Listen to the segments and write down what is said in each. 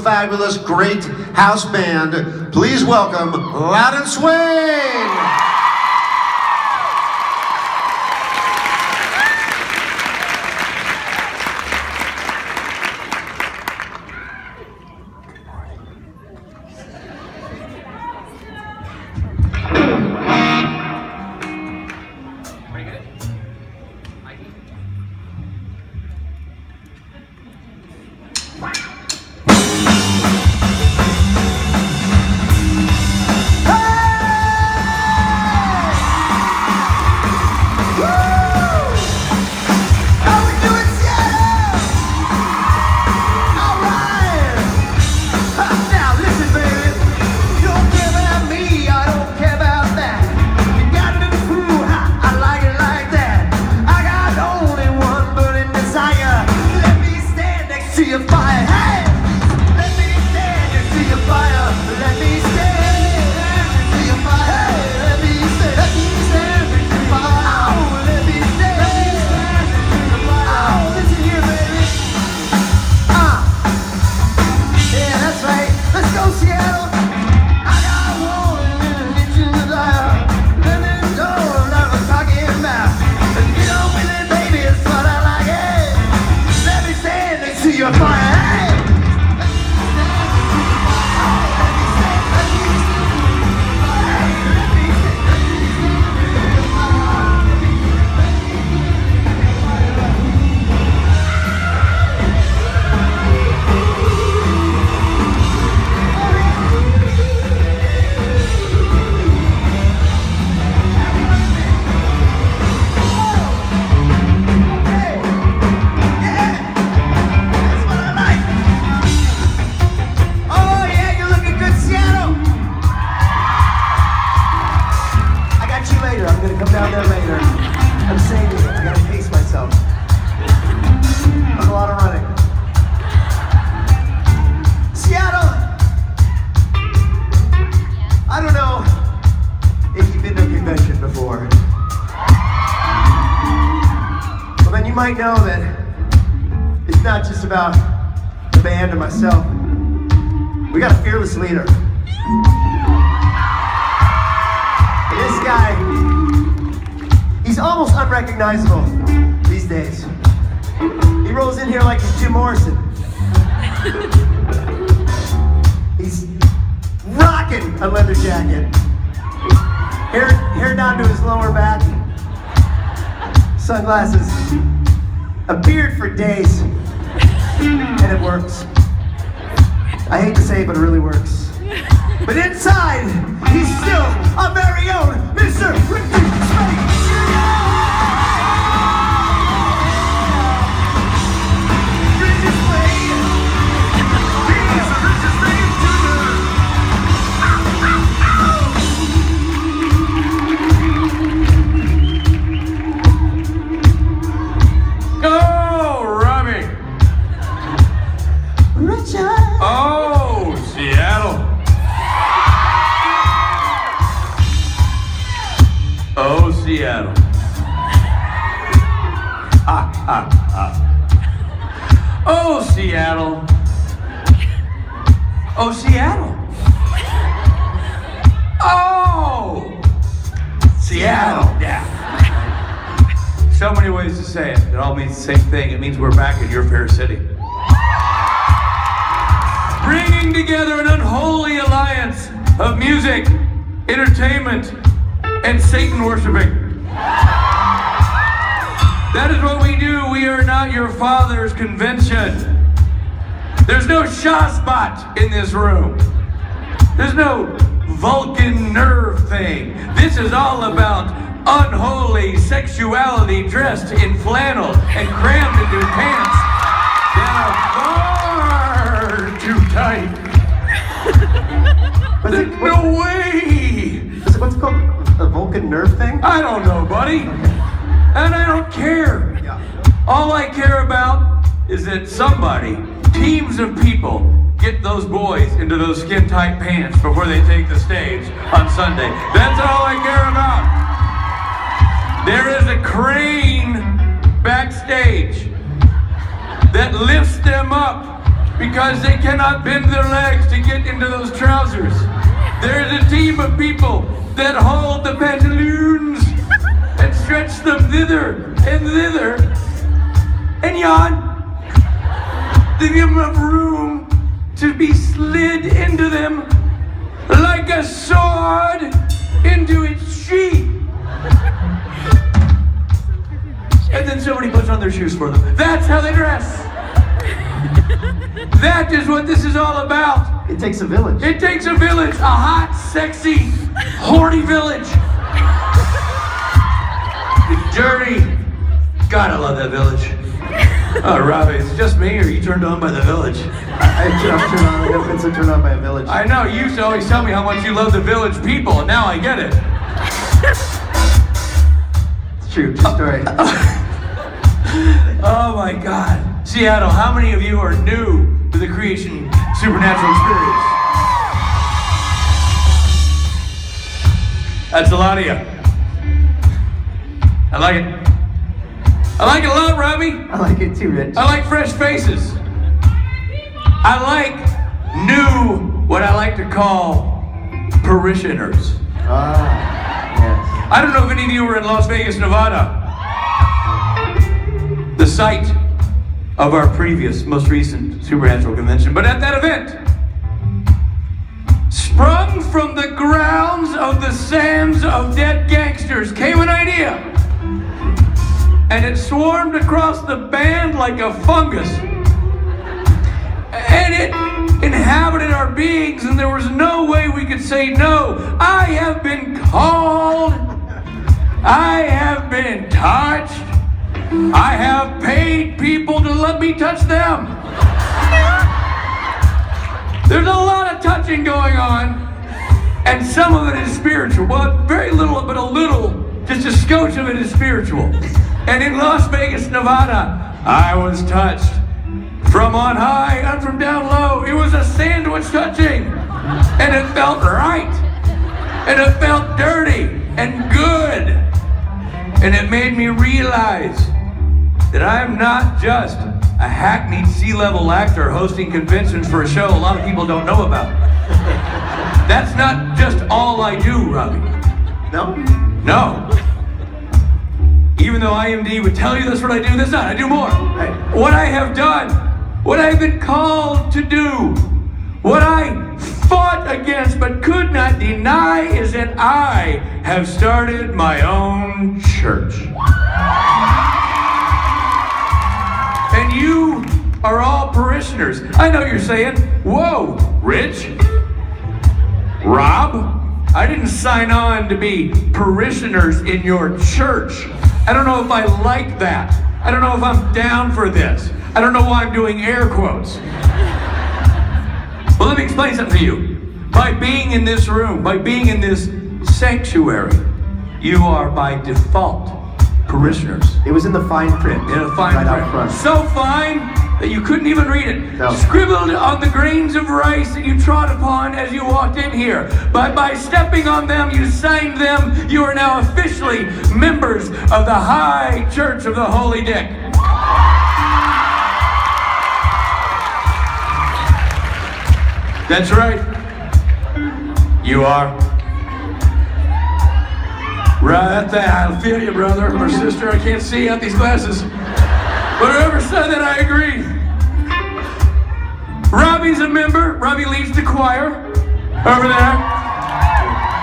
fabulous, great house band. Please welcome Loud and Swing! might know that it's not just about the band or myself. We got a fearless leader. This guy, he's almost unrecognizable these days. He rolls in here like he's Jim Morrison. He's rocking a leather jacket. Hair down to his lower back. Sunglasses. A beard for days. And it works. I hate to say it, but it really works. But inside, he's still our very own Mr. Ricky Space. Oh, Seattle. Oh, Seattle. Ha, ha, ha. Oh, Seattle. Oh, Seattle. Oh, Seattle. Yeah. So many ways to say it. It all means the same thing. It means we're back in your fair city. Bringing together an unholy alliance of music, entertainment, and Satan worshiping. That is what we do. We are not your father's convention. There's no Shaw spot in this room. There's no Vulcan nerve thing. This is all about unholy sexuality dressed in flannel and crammed into pants that are far too tight. There's no way. What's it called? A Vulcan nerve thing? I don't know, buddy. And I don't care. Yeah. All I care about is that somebody, teams of people, get those boys into those skin-tight pants before they take the stage on Sunday. That's all I care about. There is a crane backstage that lifts them up because they cannot bend their legs to get into those trousers. There's a team of people that hold the pantaloons and stretch them thither and thither and yawn. They give enough room to be slid into them like a sword into its sheath. And then somebody puts on their shoes for them. That's how they dress. That is what this is all about. It takes a village. It takes a village, a hot, sexy, horny village. It's dirty. God, I love that village. Oh, Robbie, it's just me, or you turned on by the village? I'm turned on by a village. I know, you used to always tell me how much you love the village people, and now I get it. It's true story. Oh my God. Seattle, how many of you are new to the Creation Supernatural Experience? That's a lot of you. I like it. I like it a lot, Robbie. I like it too, Rich. I like fresh faces. I like new, what I like to call parishioners. Yes. I don't know if any of you were in Las Vegas, Nevada. The site of our most recent Supernatural convention. But at that event, sprung from the grounds of the sands of dead gangsters, came an idea. And it swarmed across the band like a fungus. And it inhabited our beings, and there was no way we could say no. I have been called. I have been touched. I have paid people to let me touch them. There's a lot of touching going on, and some of it is spiritual. Well, very little, but a little, just a scotch of it is spiritual. And in Las Vegas, Nevada, I was touched from on high and from down low. It was a sandwich touching, and it felt right, and it felt dirty and good, and it made me realize that I'm not just a hackneyed C-level actor hosting conventions for a show a lot of people don't know about. That's not just all I do, Robbie. No? No. Even though IMD would tell you that's what I do, that's not. I do more. Right. What I have done, what I've been called to do, what I fought against but could not deny is that I have started my own church. And you are all parishioners. I know you're saying, whoa, Rich, Rob, I didn't sign on to be parishioners in your church. I don't know if I like that. I don't know if I'm down for this. I don't know why I'm doing air quotes. Well, let me explain something to you. By being in this room, by being in this sanctuary, you are by default parishioners. It was in the fine print. In a fine right print. out front. So fine that you couldn't even read it. No. Scribbled on the grains of rice that you trod upon as you walked in here. But by stepping on them, you signed them. You are now officially members of the High Church of the Holy Dick. That's right. You are. Right there. I feel you, brother or sister. I can't see out these glasses. But whoever said that, I agree. Robbie's a member. Robbie leads the choir over there.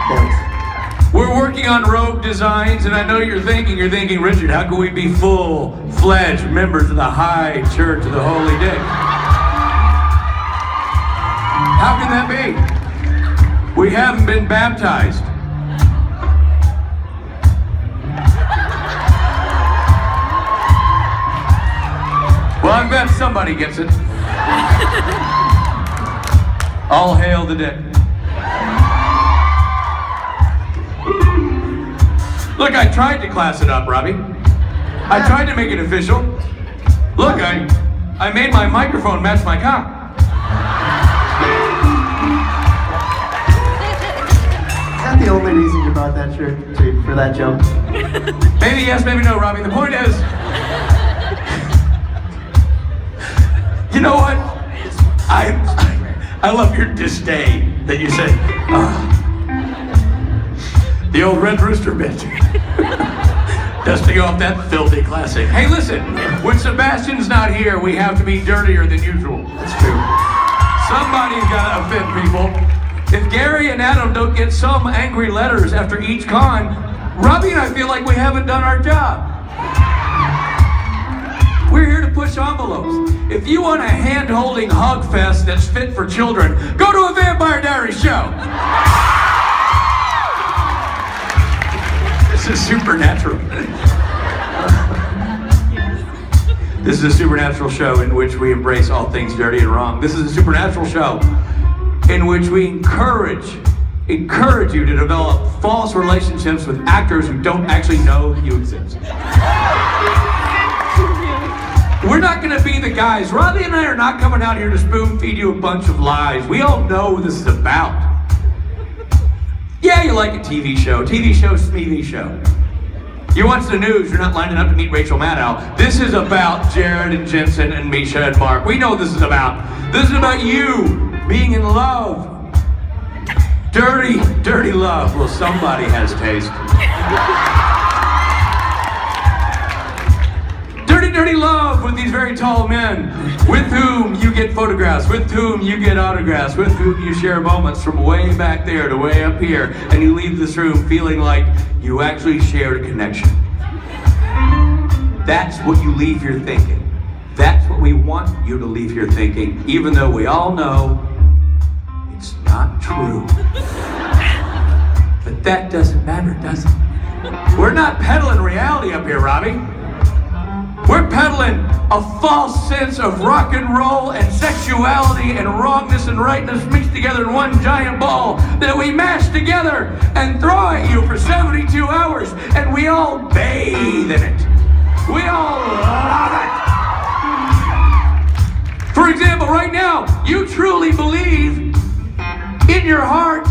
Thanks. We're working on robe designs, and I know you're thinking, Richard, how can we be full-fledged members of the High Church of the Holy Dick? How can that be? We haven't been baptized. Well, I bet somebody gets it. All hail the dick. Look, I tried to class it up, Robbie. I tried to make it official. Look, I made my microphone match my cock. Is that the only reason you brought that shirt for that joke? Maybe yes, maybe no, Robbie. The point is, you know what? I love your disdain that you say, the old Red Rooster bit. Dusting off that filthy classic. Hey, listen, when Sebastian's not here, we have to be dirtier than usual. That's true. Somebody's got to offend people. If Gary and Adam don't get some angry letters after each con, Robbie and I feel like we haven't done our job. We're here to push envelopes. If you want a hand-holding hug fest that's fit for children, go to a Vampire Diaries show. This is supernatural. This is a supernatural show in which we embrace all things dirty and wrong. This is a supernatural show in which we encourage you to develop false relationships with actors who don't actually know you exist. We're not going to be the guys. Robbie and I are not coming out here to spoon feed you a bunch of lies. We all know what this is about. Yeah, you like a TV show. TV show, SeaCon show. You watch the news, you're not lining up to meet Rachel Maddow. This is about Jared and Jensen and Misha and Mark. We know what this is about. This is about you being in love. Dirty, dirty love. Well, somebody has taste. Dirty, dirty love with these very tall men, with whom you get photographs, with whom you get autographs, with whom you share moments from way back there to way up here, and you leave this room feeling like you actually shared a connection. That's what you leave here thinking. That's what we want you to leave here thinking, even though we all know it's not true. But that doesn't matter, does it? We're not peddling reality up here, Robbie. We're peddling a false sense of rock and roll and sexuality and wrongness and rightness mixed together in one giant ball that we mash together and throw at you for 72 hours, and we all bathe in it. We all love it. For example, right now, you truly believe in your heart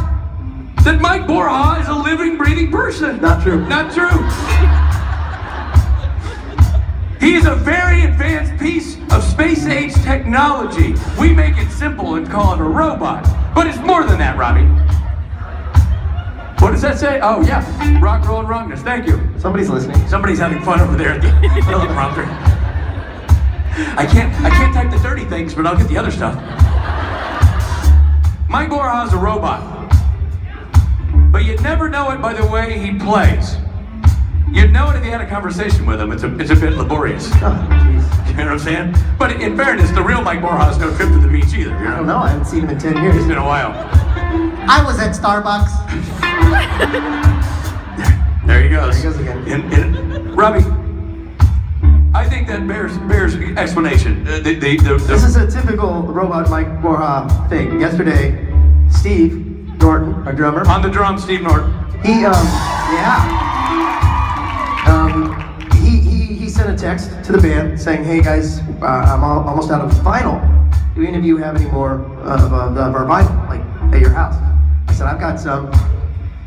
that Mike Borja is a living, breathing person. Not true. Not true. He's a very advanced piece of space-age technology. We make it simple and call it a robot. But it's more than that, Robbie. What does that say? Oh, yeah. Rock, roll, and wrongness. Thank you. Somebody's listening. Somebody's having fun over there at the teleprompter. I can't type the dirty things, but I'll get the other stuff. Mike Borja is a robot. But you'd never know it by the way he plays. You'd know it if you had a conversation with him. It's a bit laborious. Oh, jeez. You know what I'm saying? But in fairness, the real Mike Borja has no trip to the beach either. You I don't know. I haven't seen him in 10 years. It's been a while. I was at Starbucks. There he goes. There he goes again. Robbie, I think that bears explanation. This is a typical robot Mike Borja thing. Yesterday, Steve Norton, our drummer. On the drum, Steve Norton. He sent a text to the band saying, "Hey guys, I'm almost out of vinyl. Do any of you have any more of our vinyl, like at your house?" I said, "I've got some."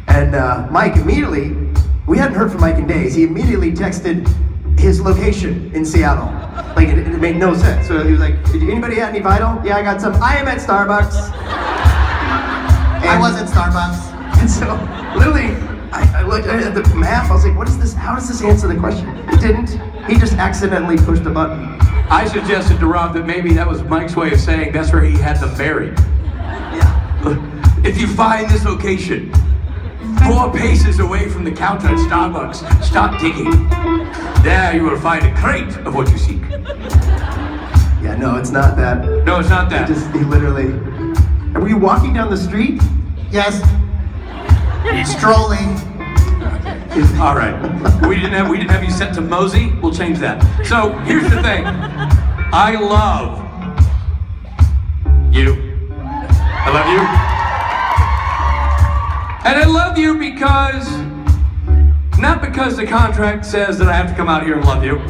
And Mike immediately, we hadn't heard from Mike in days. He immediately texted his location in Seattle. Like it made no sense. So he was like, "Did anybody have any vinyl?" "Yeah, I got some." "I am at Starbucks." I was at Starbucks. And so, literally, I looked at the map, I was like, what is this? How does this answer the question? It didn't. He just accidentally pushed a button. I suggested to Rob that maybe that was Mike's way of saying that's where he had them buried. Yeah. If you find this location 4 paces away from the counter at Starbucks, stop digging. There you will find a crate of what you seek. Yeah, no, it's not that. No, it's not that. He literally. Were you walking down the street? Yes. Strolling. All right. We didn't have you sent to Mosey. We'll change that. So here's the thing. I love you. I love you. And I love you because, not because the contract says that I have to come out here and love you.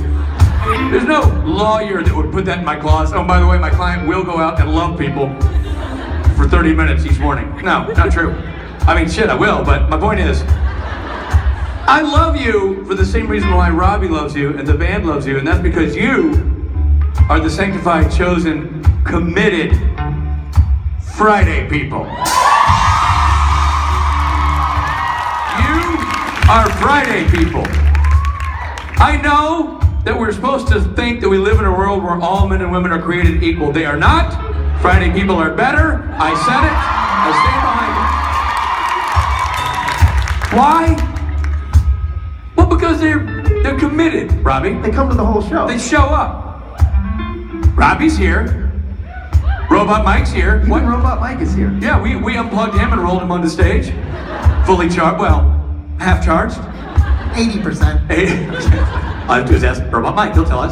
There's no lawyer that would put that in my clause. Oh, by the way, my client will go out and love people for 30 minutes each morning. No, not true. I mean, shit, I will, but my point is, I love you for the same reason why Robbie loves you and the band loves you, and that's because you are the sanctified, chosen, committed Friday people. You are Friday people. I know that we're supposed to think that we live in a world where all men and women are created equal. They are not. Friday people are better. I said it. I stand behind it. Why? Well, because they're committed, Robbie. They come to the whole show. They show up. Robbie's here. Robot Mike's here. Even Robot Mike is here. Yeah, we unplugged him and rolled him on the stage. Fully charged. Well, half charged. 80%. All I have to do is ask Robot Mike, he'll tell us.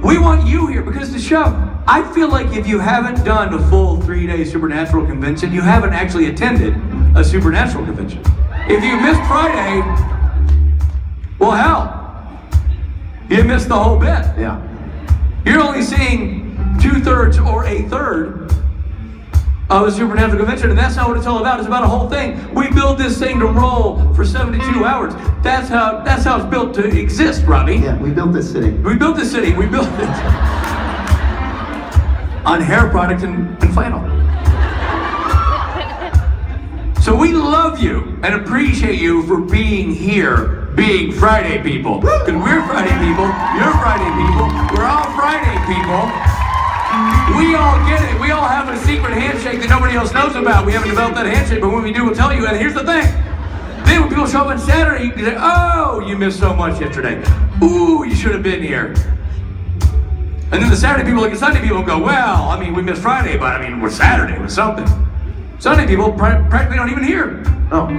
We want you here because the show, I feel like if you haven't done a full 3-day Supernatural convention, you haven't actually attended a Supernatural convention. If you missed Friday, well, hell, you missed the whole bit. Yeah. You're only seeing 2/3 or a third of a Supernatural convention, and that's not what it's all about. It's about a whole thing. We build this thing to roll for 72 hours. That's how it's built to exist, Robbie. Yeah, we built this city. We built this city. We built it on hair product and flannel. So we love you and appreciate you for being here, being Friday people. Because we're Friday people, you're Friday people, we're all Friday people. We all get it. We all have a secret handshake that nobody else knows about. We haven't developed that handshake, but when we do, we'll tell you. And here's the thing. Then when people show up on Saturday, you can say, oh, you missed so much yesterday. Ooh, you should have been here. And then the Saturday people look at Sunday people and go, well, I mean, we missed Friday, but I mean, we're Saturday with something. Sunday people practically don't even hear. Oh.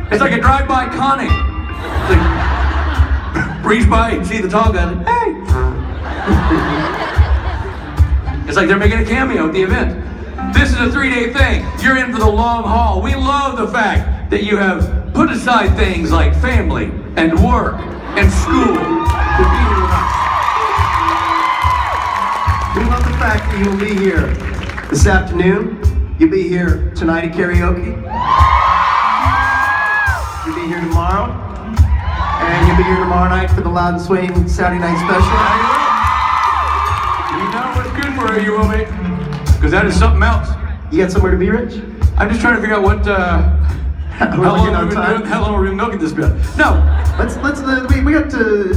It's like a drive-by conning. It's like, reach by and see the tall guy, like, hey. It's like they're making a cameo at the event. This is a 3-day thing. You're in for the long haul. We love the fact that you have put aside things like family and work and school to be here with us. We love the fact that you'll be here this afternoon. You'll be here tonight at karaoke. You'll be here tomorrow. And you'll be here tomorrow night for the Loud and Swaying Saturday Night Special. You know what's good for you, will be? Because that is something else. You got somewhere to be, Rich? I'm just trying to figure out what, how long we've been milking this bit. No. We got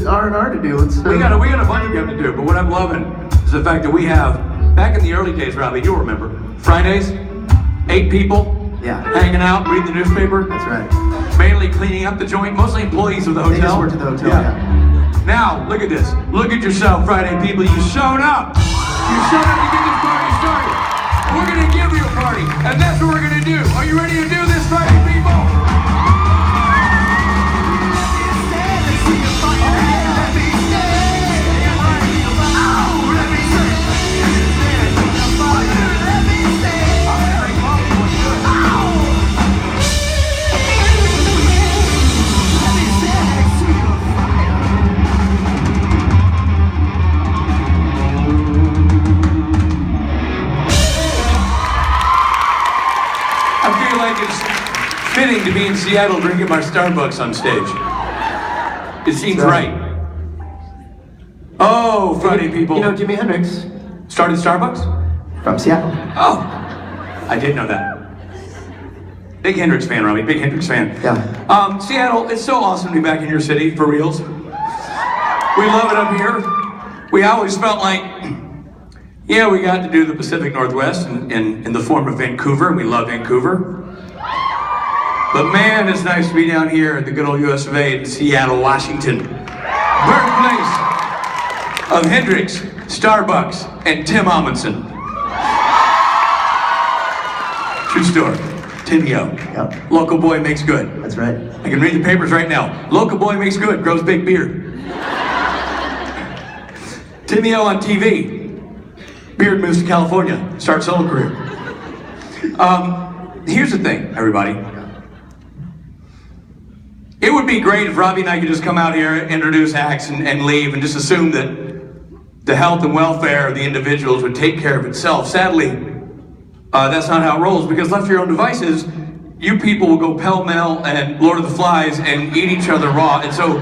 R&R to do. We got a bunch of stuff to do, but what I'm loving is the fact that we have, back in the early days, Robbie, you'll remember, Fridays, 8 people, hanging out, reading the newspaper. That's right. Mainly cleaning up the joint, mostly employees of the hotel. They just worked at the hotel, yeah. Now, look at this. Look at yourself, Friday people. You showed up. You showed up to get this party started. We're going to give you a party, and that's what we're going to do. Are you ready to do this, Friday people? Fitting to be in Seattle drinking my Starbucks on stage. It seems right. Oh, Friday people. You know Jimi Hendrix started Starbucks? from Seattle. Oh, I did know that. Big Hendrix fan, Robbie. Big Hendrix fan. Yeah. Seattle, it's so awesome to be back in your city, for reals. We love it up here. We always felt like, yeah, we got to do the Pacific Northwest in the form of Vancouver, and we love Vancouver. But man, it's nice to be down here at the good old US of A in Seattle, Washington. Birthplace of Hendrix, Starbucks, and Tim Amundsen. True story. Timmy-O. Yep. Local boy makes good. That's right. I can read the papers right now. Local boy makes good, grows big beard. Timmy-O on TV. Beard moves to California, starts solo career. Here's the thing, everybody. It would be great if Robbie and I could just come out here, introduce acts, and leave, and just assume that the health and welfare of the individuals would take care of itself. Sadly, that's not how it rolls, because left to your own devices, you people will go pell-mell and Lord of the Flies and eat each other raw. And so,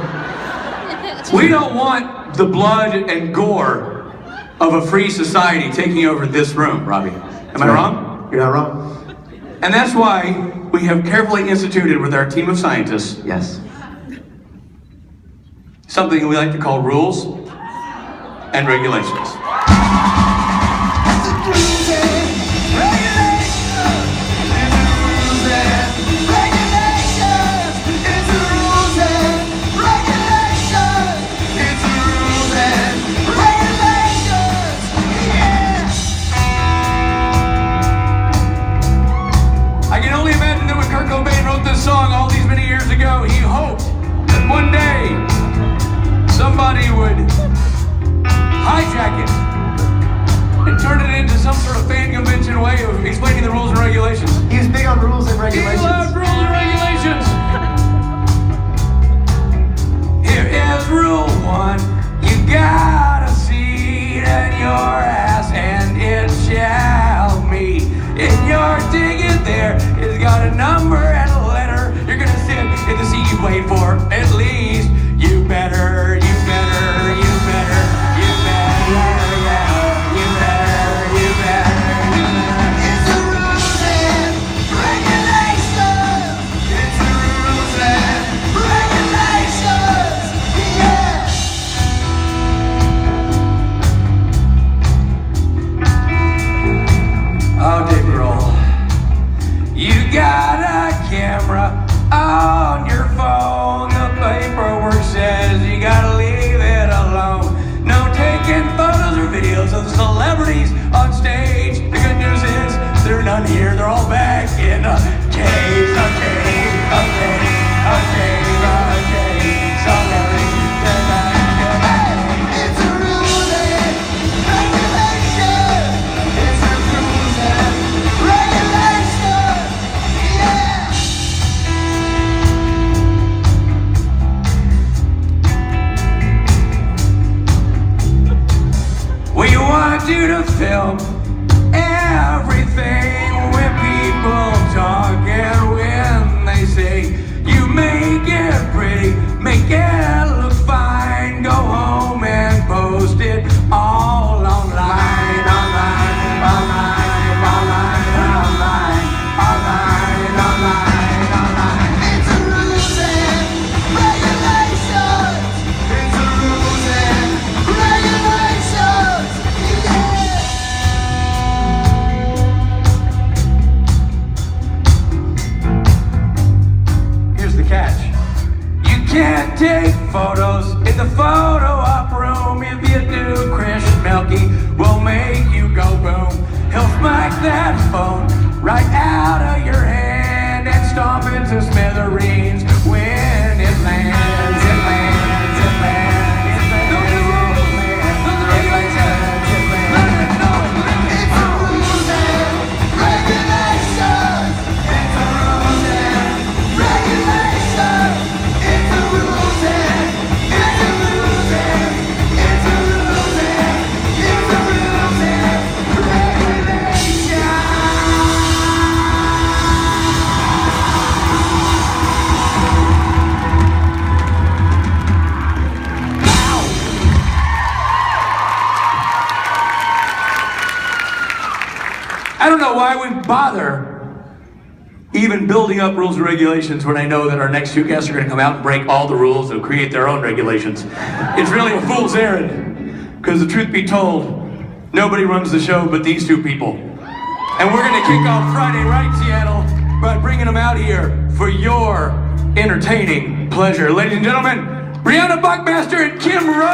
we don't want the blood and gore of a free society taking over this room, Robbie. Am I wrong? You're not wrong. And that's why we have carefully instituted with our team of scientists Yes. something we like to call rules and regulations. I can only imagine that when Kurt Cobain wrote this song all these many years ago, he hoped that one day somebody would hijack it and turn it into some sort of fan convention way of explaining the rules and regulations. He was big on rules and regulations. He loved rules and regulations. Here is rule 1. You got a seat in your ass and it shall meet in your ticket. There it's got a number and a letter. You're gonna sit in the seat you paid for. At least you better, you better, you better, you better, yeah, you better, you better, you better. It's the rules and regulations. It's the rules and regulations. Yeah. Oh, Dave Grohl. You got a camera on your phone. The paperwork says you gotta leave it alone. No taking photos or videos of the celebrities on stage. The good news is there are none here. They're all back in a cave, a cave, a cave, a cave, a cave. Celebrity. It's the rules and regulations. It's the rules and regulations. Yeah. We want you to film everything when people talk and when they say you make it pretty, make it look fine, go home and post it all online, online, online, online, online, online, online, online. It's the rules and regulations. It's the rules and regulations. Yeah. Here's the catch. You can't take photos in the photo op room. If you do, Chris Melky will make you go boom. He'll smack that phone right out of your hand and stomp into smithereens when it lands, it lands, it lands, it lands. Those are the rules, those are the regulations. Let it know. It's the rules and regulations. It's the rules and regulations. It's the rules and, it's the rules and, it's the rules and, it's the rules and regulations. I don't know why we bother even building up rules and regulations when I know that our next two guests are going to come out and break all the rules and create their own regulations. It's really a fool's errand, because the truth be told, nobody runs the show but these two people. And we're going to kick off Friday Right Seattle by bringing them out here for your entertaining pleasure. Ladies and gentlemen, Brianna Buckmaster and Kim Rose.